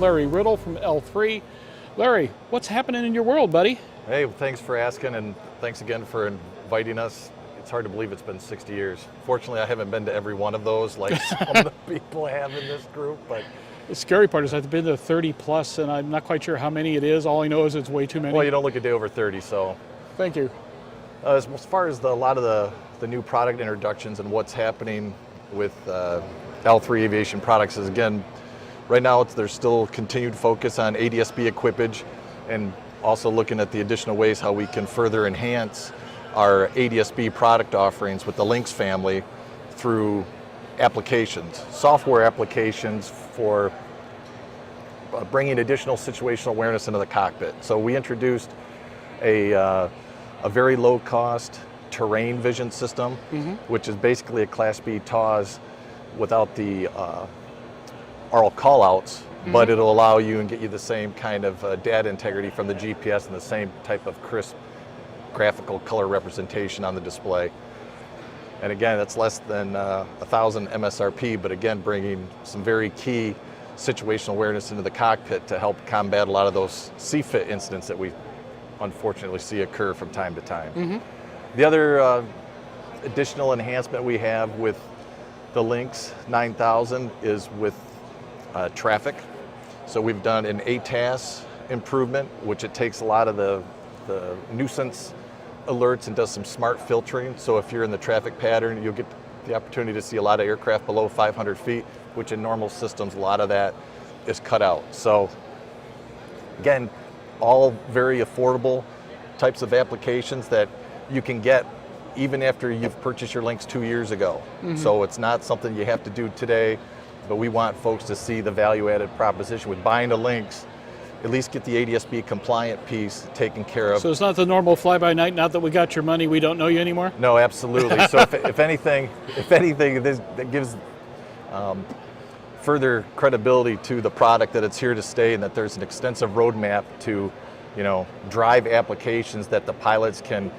Larry Riddle from L-3. Larry, what's happening in your world, buddy? Hey, thanks for asking, and thanks again for inviting us. It's hard to believe it's been 60 years. Fortunately, I haven't been to every one of those like some of the people have in this group. But the scary part is I've been to 30 plus, and I'm not quite sure how many it is. All I know is it's way too many. Well, you don't look a day over 30, so. Thank you. As far as a lot of the new product introductions and what's happening with L-3 Aviation Products is, again, right now there's still continued focus on ADS-B equipage and also looking at the additional ways how we can further enhance our ADS-B product offerings with the Lynx family through applications, software applications for bringing additional situational awareness into the cockpit. So we introduced a very low-cost terrain vision system, which is basically a Class B TAWS without the RL callouts, but it'll allow you and get you the same kind of data integrity from the GPS and the same type of crisp graphical color representation on the display. And again, that's less than 1,000 MSRP, but again, bringing some very key situational awareness into the cockpit to help combat a lot of those CFIT incidents that we unfortunately see occur from time to time. The other additional enhancement we have with the Lynx 9000 is with traffic. So we've done an ATAS improvement, which it takes a lot of the nuisance alerts and does some smart filtering. So if you're in the traffic pattern, you'll get the opportunity to see a lot of aircraft below 500 feet, which in normal systems, a lot of that is cut out. So again, all very affordable types of applications that you can get even after you've purchased your Lynx 2 years ago. So it's not something you have to do today, but we want folks to see the value-added proposition with buying a Lynx. At least get the ADS-B compliant piece taken care of. So it's not the normal fly-by-night, not that we got your money, we don't know you anymore? No, absolutely. So if anything, that gives further credibility to the product that it's here to stay and that there's an extensive roadmap to, drive applications that the pilots can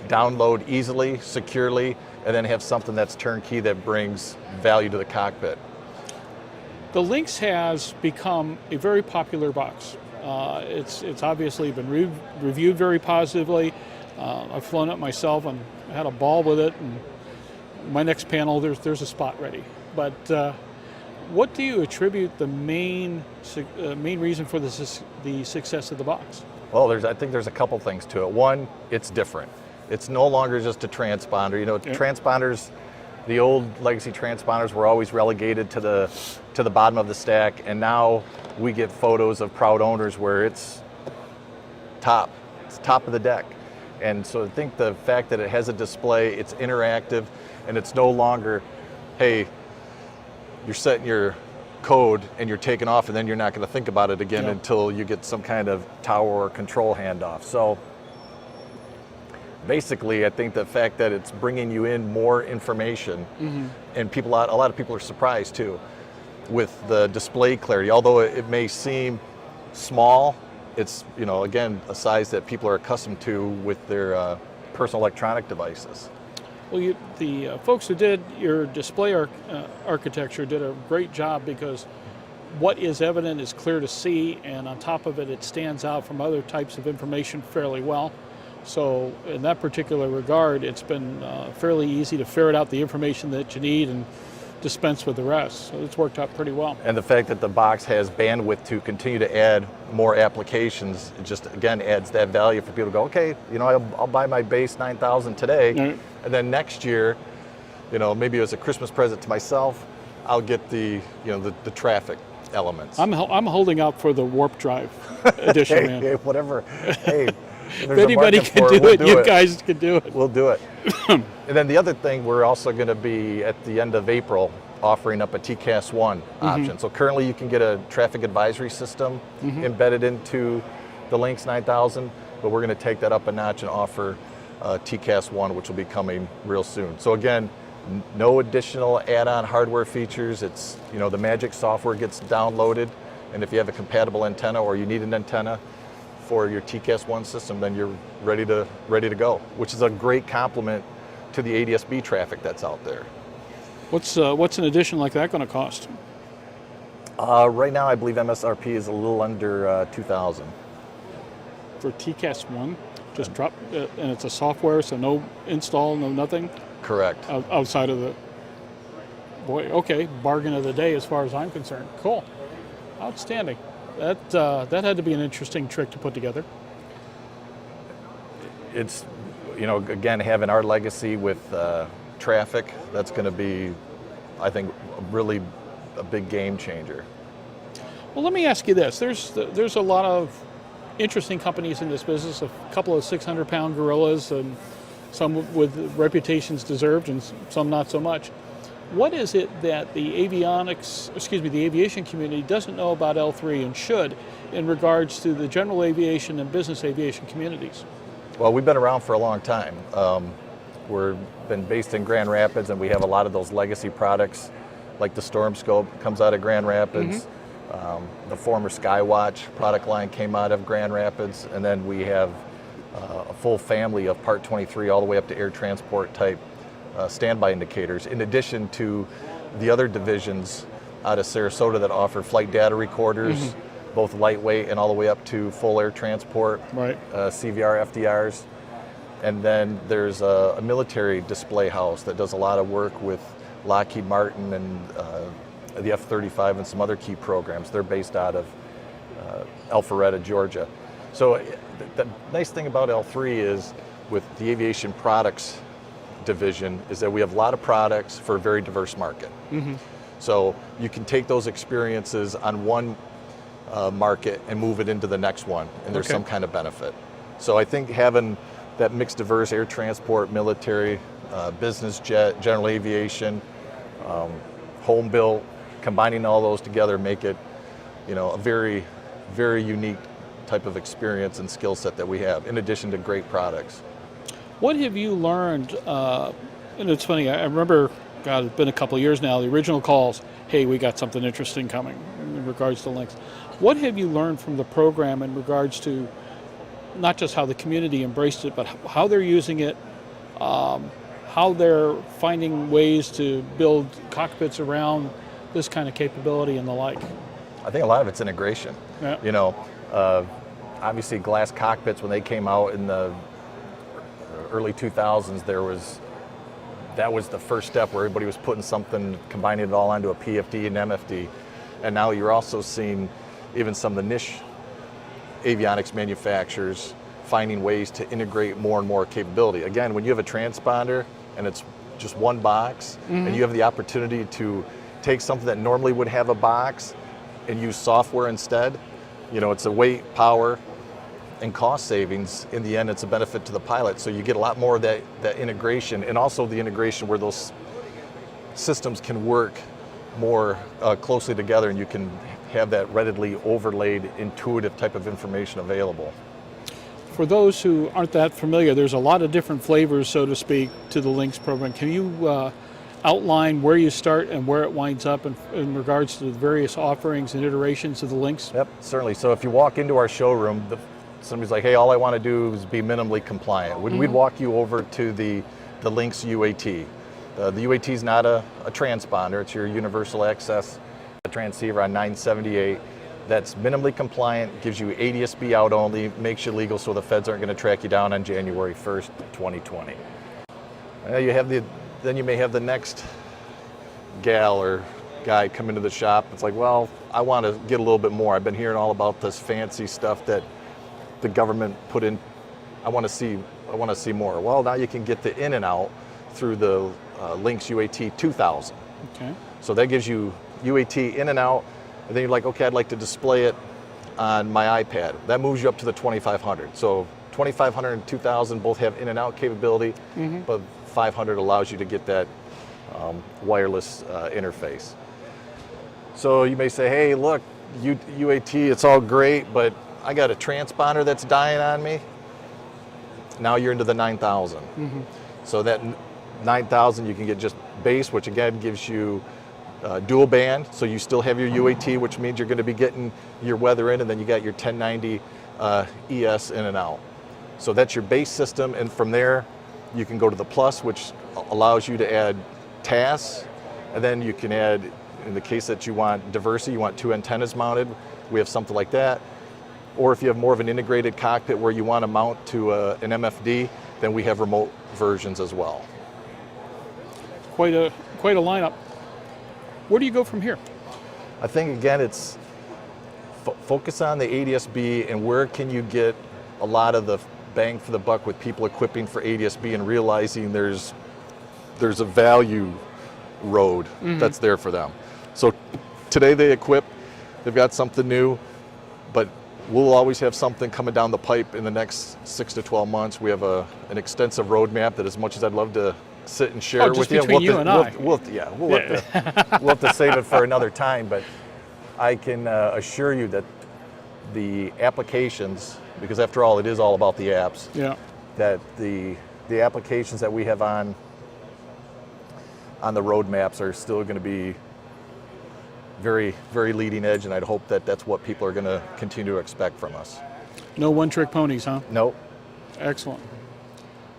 download easily, securely, and then have something that's turnkey that brings value to the cockpit. The Lynx has become a very popular box. It's obviously been reviewed very positively. I've flown it myself and had a ball with it. And my next panel, there's a spot ready. But what do you attribute the main reason for the success of the box? Well, I think there's a couple things to it. One, it's different. It's no longer just a transponder. Transponders, the old legacy transponders were always relegated to the bottom of the stack, and now we get photos of proud owners where it's top of the deck. And so I think the fact that it has a display, it's interactive, and it's no longer, hey, you're setting your code and you're taking off and then you're not going to think about it again until you get some kind of tower or control handoff. So basically, I think the fact that it's bringing you in more information, and a lot of people are surprised too with the display clarity. Although it may seem small, it's again a size that people are accustomed to with their personal electronic devices. Well, the folks who did your display architecture did a great job, because what is evident is clear to see, and on top of it, it stands out from other types of information fairly well. So in that particular regard, it's been fairly easy to ferret out the information that you need and dispense with the rest. So it's worked out pretty well. And the fact that the box has bandwidth to continue to add more applications, it just again adds that value for people to go, okay, I'll buy my base 9000 today, and then next year, maybe as a Christmas present to myself, I'll get the traffic elements. I'm holding out for the warp drive edition, man. Hey, whatever. Hey. If anybody can do it, you guys can do it. We'll do it. And then the other thing, we're also going to be at the end of April offering up a TCAS 1 option. So currently you can get a traffic advisory system embedded into the Lynx 9000, but we're going to take that up a notch and offer TCAS 1, which will be coming real soon. So again, no additional add-on hardware features. It's, the Magic software gets downloaded, and if you have a compatible antenna or you need an antenna for your TCAS 1 system, then you're ready to go, which is a great complement to the ADS-B traffic that's out there. What's an edition like that going to cost? Right now, I believe MSRP is a little under 2,000. For TCAS 1? Just drop, and it's a software, so no install, no nothing? Correct. Outside of the, boy, okay, bargain of the day as far as I'm concerned. Cool, outstanding. That had to be an interesting trick to put together. It's, again, having our legacy with traffic, that's going to be, I think, really a big game changer. Well, let me ask you this. There's a lot of interesting companies in this business, a couple of 600-pound gorillas, and some with reputations deserved and some not so much. What is it that the aviation community doesn't know about L3 and should in regards to the general aviation and business aviation communities? Well, we've been around for a long time. We've been based in Grand Rapids, and we have a lot of those legacy products, like the Storm Scope comes out of Grand Rapids. The former Skywatch product line came out of Grand Rapids, and then we have a full family of Part 23 all the way up to air transport type standby indicators, in addition to the other divisions out of Sarasota that offer flight data recorders, both lightweight and all the way up to full air transport, right. CVR, FDRs. And then there's a military display house that does a lot of work with Lockheed Martin and the F-35 and some other key programs. They're based out of Alpharetta, Georgia. So the nice thing about L3 is with the Aviation Products division is that we have a lot of products for a very diverse market. So you can take those experiences on one market and move it into the next one, and there's some kind of benefit. So I think having that mixed diverse air transport, military, business jet, general aviation, home built, combining all those together make it, a very, very unique type of experience and skill set that we have, in addition to great products. What have you learned? And it's funny, I remember, God, it's been a couple of years now, the original calls, hey, we got something interesting coming in regards to links. What have you learned from the program in regards to not just how the community embraced it, but how they're using it, how they're finding ways to build cockpits around this kind of capability and the like? I think a lot of it's integration. Yeah. Obviously glass cockpits, when they came out in the early 2000s, that was the first step where everybody was putting something, combining it all onto a PFD and MFD. And now you're also seeing even some of the niche avionics manufacturers finding ways to integrate more and more capability. Again, when you have a transponder and it's just one box, and you have the opportunity to take something that normally would have a box and use software instead, it's a weight, power, and cost savings. In the end, it's a benefit to the pilot. So you get a lot more of that integration, and also the integration where those systems can work more closely together, and you can have that readily overlaid, intuitive type of information available. For those who aren't that familiar, there's a lot of different flavors, so to speak, to the Links program. Can you outline where you start and where it winds up in regards to the various offerings and iterations of the Links? Yep, certainly. So if you walk into our showroom, somebody's like, hey, all I want to do is be minimally compliant. We'd walk you over to the Links UAT. The UAT is not a transponder, it's your universal access transceiver on 978. That's minimally compliant, gives you ADS-B out only, makes you legal so the feds aren't going to track you down on January 1st, 2020. Then you may have the next gal or guy come into the shop. It's like, well, I want to get a little bit more. I've been hearing all about this fancy stuff that the government put in. I want to see more. Well, now you can get the in and out through the Links UAT 2000. Okay. So that gives you UAT in and out, and then you're like, okay, I'd like to display it on my iPad. That moves you up to the 2500. So 2500 and 2000 both have in and out capability, but 500 allows you to get that wireless interface. So you may say, hey, look, UAT, it's all great, but I got a transponder that's dying on me. Now you're into the 9000. So that 9000 you can get just base, which again gives you dual band, so you still have your UAT, which means you're going to be getting your weather in, and then you got your 1090 ES in and out. So that's your base system, and from there you can go to the Plus, which allows you to add tasks, and then you can add in the case that you want diversity, you want 2 antennas mounted, we have something like that. Or if you have more of an integrated cockpit where you want to mount to an MFD, then we have remote versions as well. Quite a lineup. Where do you go from here? I think again it's focus on the ADS-B and where can you get a lot of the bang for the buck with people equipping for ADS-B and realizing there's a value road that's there for them. So today they equip, they've got something new, but we'll always have something coming down the pipe in the next 6 to 12 months. We have an extensive roadmap that, as much as I'd love to sit and share with you, between you and I. We'll have to save it for another time, but I can assure you that the applications, because after all, it is all about the apps, that the applications that we have on the roadmaps are still going to be very, very leading edge, and I'd hope that that's what people are going to continue to expect from us. No one-trick ponies, huh? Nope. Excellent.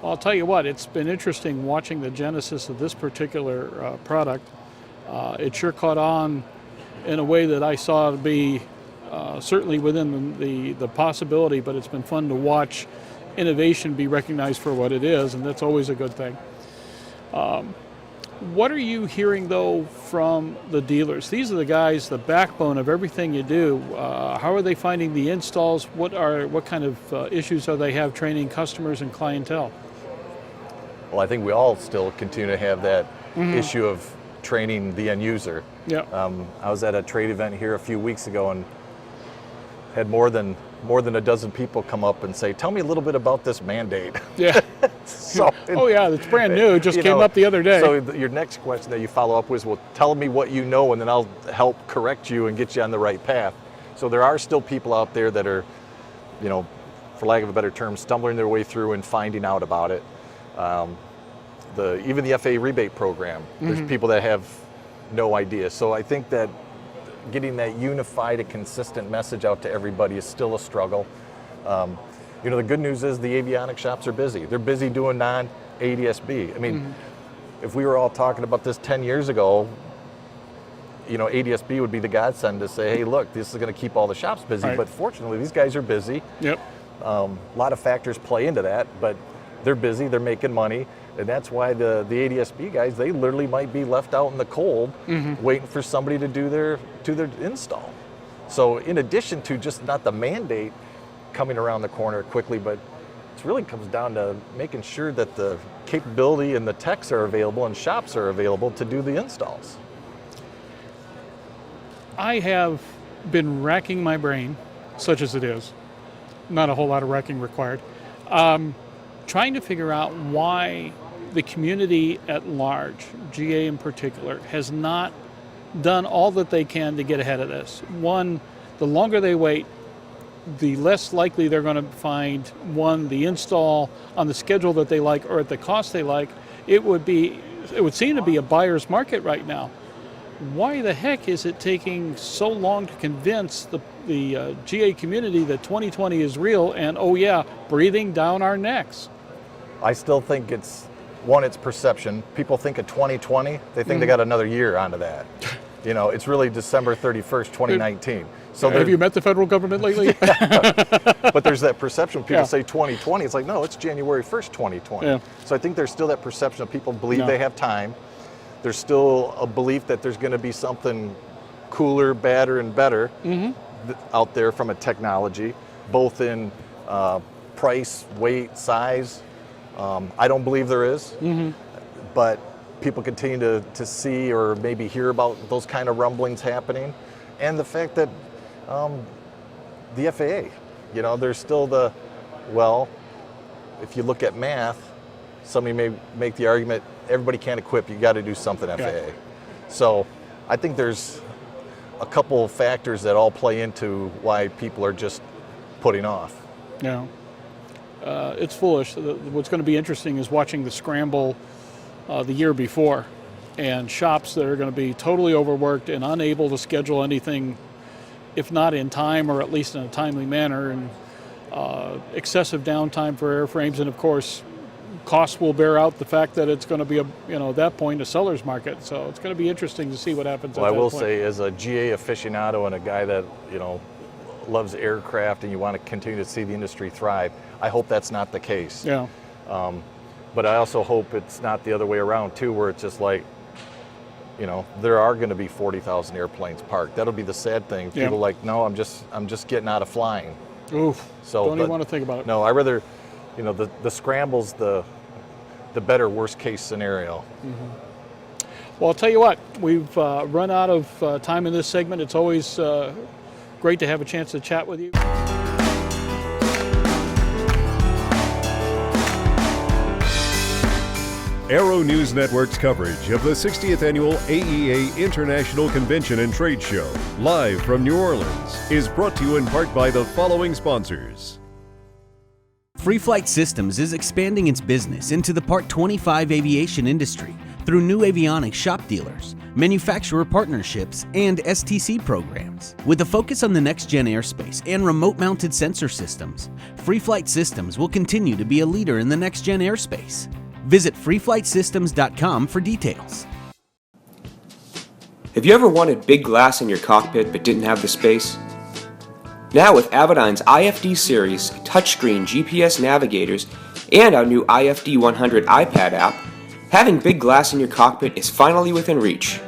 Well, I'll tell you what, it's been interesting watching the genesis of this particular product. It sure caught on in a way that I saw to be certainly within the possibility, but it's been fun to watch innovation be recognized for what it is, and that's always a good thing. What are you hearing, though, from the dealers? These are the guys, the backbone of everything you do. How are they finding the installs? What kind of issues are they have training customers and clientele? Well, I think we all still continue to have that issue of training the end user. Yeah. I was at a trade event here a few weeks ago and had more than a dozen people come up and say, "Tell me a little bit about this mandate." Yeah. Oh yeah, it's brand new. It just came up the other day. So your next question that you follow up with, well, tell me what you know, and then I'll help correct you and get you on the right path. So there are still people out there that are, for lack of a better term, stumbling their way through and finding out about it. Even the FAA rebate program, there's people that have no idea. So I think that getting that unified and consistent message out to everybody is still a struggle. The good news is the avionics shops are busy. They're busy doing non-ADS-B. I mean, if we were all talking about this 10 years ago, ADS-B would be the godsend to say, hey, look, this is going to keep all the shops busy. Right. But fortunately, these guys are busy. Yep. A lot of factors play into that, but they're busy, they're making money, and that's why the ADS-B guys, they literally might be left out in the cold waiting for somebody to do their install. So in addition to just not the mandate coming around the corner quickly, but it really comes down to making sure that the capability and the techs are available and shops are available to do the installs. I have been racking my brain, such as it is, not a whole lot of racking required, trying to figure out why the community at large, GA in particular, has not done all that they can to get ahead of this. One, the longer they wait, the less likely they're going to find, the install on the schedule that they like or at the cost they like. It would seem to be a buyer's market right now. Why the heck is it taking so long to convince the GA community that 2020 is real and, oh yeah, breathing down our necks? I still think it's perception. People think of 2020, they think they got another year onto that. It's really December 31st, 2019. So have you met the federal government lately? But there's that perception. People say 2020. It's like, no, it's January 1st, 2020. Yeah. So I think there's still that perception of people believe they have time. There's still a belief that there's going to be something cooler, badder, and better out there from a technology, both in price, weight, size. I don't believe there is, but people continue to see or maybe hear about those kind of rumblings happening. And the fact that the FAA, there's still if you look at math, somebody may make the argument, everybody can't equip, you got to do something FAA. Yeah. So I think there's a couple of factors that all play into why people are just putting off. Yeah. It's foolish. What's going to be interesting is watching the scramble the year before, and shops that are going to be totally overworked and unable to schedule anything, if not in time or at least in a timely manner, and excessive downtime for airframes, and of course costs will bear out the fact that it's going to be at that point a seller's market. So it's going to be interesting to see what happens. Well, at I that will point. say, as a GA aficionado and a guy that loves aircraft, and you want to continue to see the industry thrive, I hope that's not the case. Yeah. But I also hope it's not the other way around too, where it's just like, there are going to be 40,000 airplanes parked. That'll be the sad thing. Yeah. People like, no, I'm just getting out of flying. Oof. So Don't even want to think about it. No, I rather, the scramble's the better worst case scenario. Well, I'll tell you what, we've run out of time in this segment. It's always great to have a chance to chat with you. Aero-News Network's coverage of the 60th Annual AEA International Convention and Trade Show, live from New Orleans, is brought to you in part by the following sponsors. FreeFlight Systems is expanding its business into the Part 25 aviation industry through new avionics shop dealers, manufacturer partnerships, and STC programs. With a focus on the next-gen airspace and remote-mounted sensor systems, FreeFlight Systems will continue to be a leader in the next-gen airspace. Visit freeflightsystems.com for details. Have you ever wanted big glass in your cockpit but didn't have the space? Now with Avidyne's IFD series touchscreen GPS navigators and our new IFD 100 iPad app, having big glass in your cockpit is finally within reach.